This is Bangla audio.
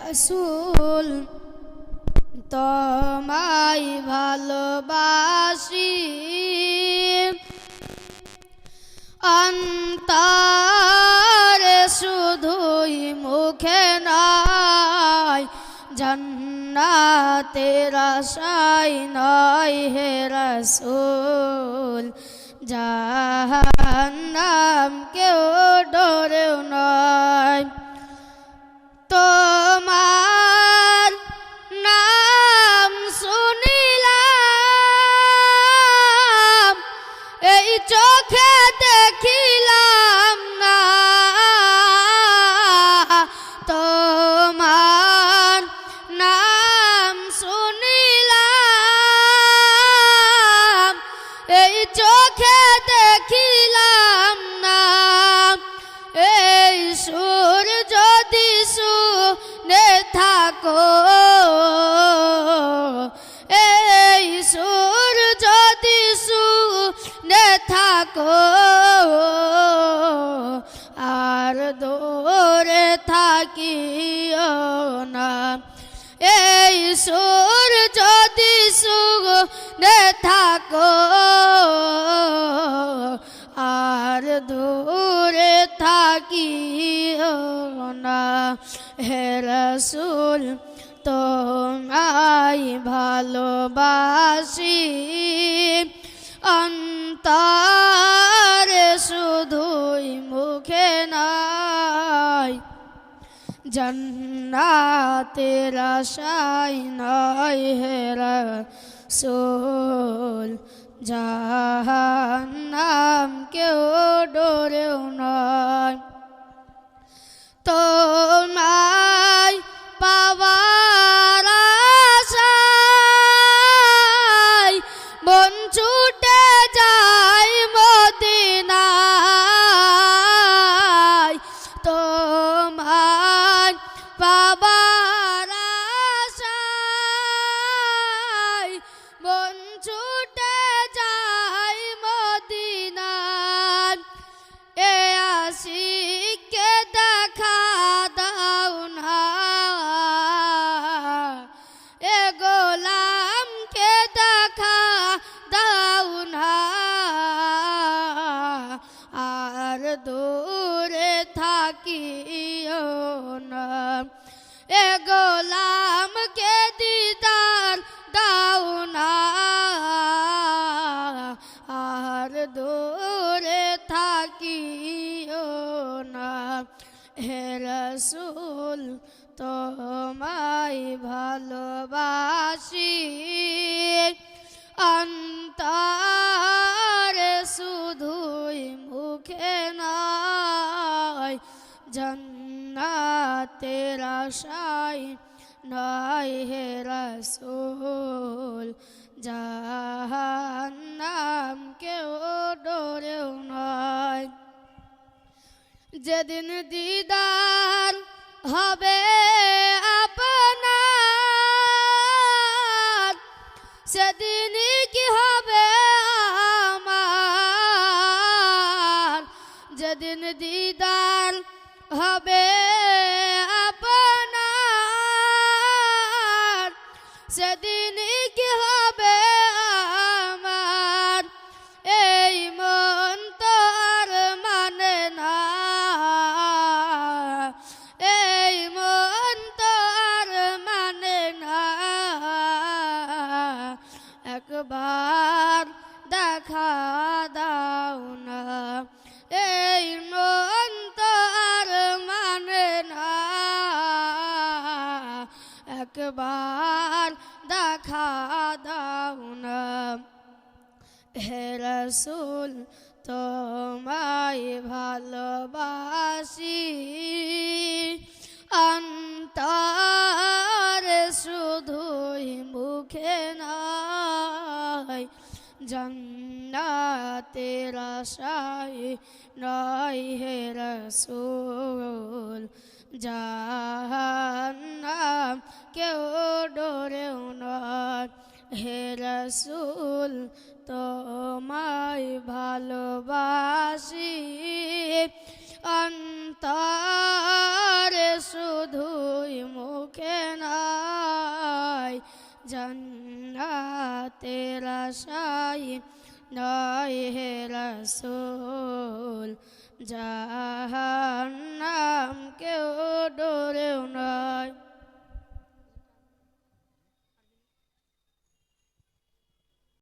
রাসূল তোমায় ভালোবাসি অন্তরে শুধুই মুখে নয় জান্নাতের আশায় নয় হে রাসূল জাহান্নাম কেউ ডরেও নয় তোমার নাম শুনিলাম এই চোখে দেখিলাম না তোমার নাম শুনিলাম এই চোখে দেখিলাম না এই সুর যদি শুনে থাকো এই সুর যদি শুনে থাকো আর দূরে থাকিও না এই সুর যদি শুনে থাকো আর দূরে থাকিও না হে রাসূল তোমায় ভালোবাসি অন্তরে শুধুই মুখে নয় জান্নাতের আশায় নয় হে রাসূল জাহান্নাম কেউ ডরেও নয় তোমায় পাওয়ার আশায় মন ছুটে যায় মদিনায় তোমায় পাওয়ার আশায় মন ছুটে যায় মদিনায় এ আশিককে দেখা দাও না এ গোলামকে দেখা দাও না আর দূরে থাকিও না এ গোলামকে দিদার দাও না আর দূরে থাকিও না হে রাসূল তোমায় ভালোবাসি অন্তরে শুধুই মুখে নয় জান্নাতের আশায় নয় হে রাসূল জাহান্নাম কেউ ডরেও নয় যেদিন দিদার হবে আপনার সেদিনই কি হবে আমার যেদিন দিদার হবে আপনার সেদিনই কি হবে আমার এই মন তো আর মানে না এই মন তো আর মানে না একবার দেখা দাও না এই মন তো আর মানে না একবার দেখা দাও না হে রাসূল তোমায় ভালোবাসি অন্তরে শুধুই মুখে নয় জান্নাতের আশায় নয় হে রাসূল জাহান্নাম কেউ ডরেও নয় হে রাসূল তোমায় ভালোবাসি অন্তরে শুধুই মুখে নাই, জান্নাতের আশায় নয় হে রাসূল,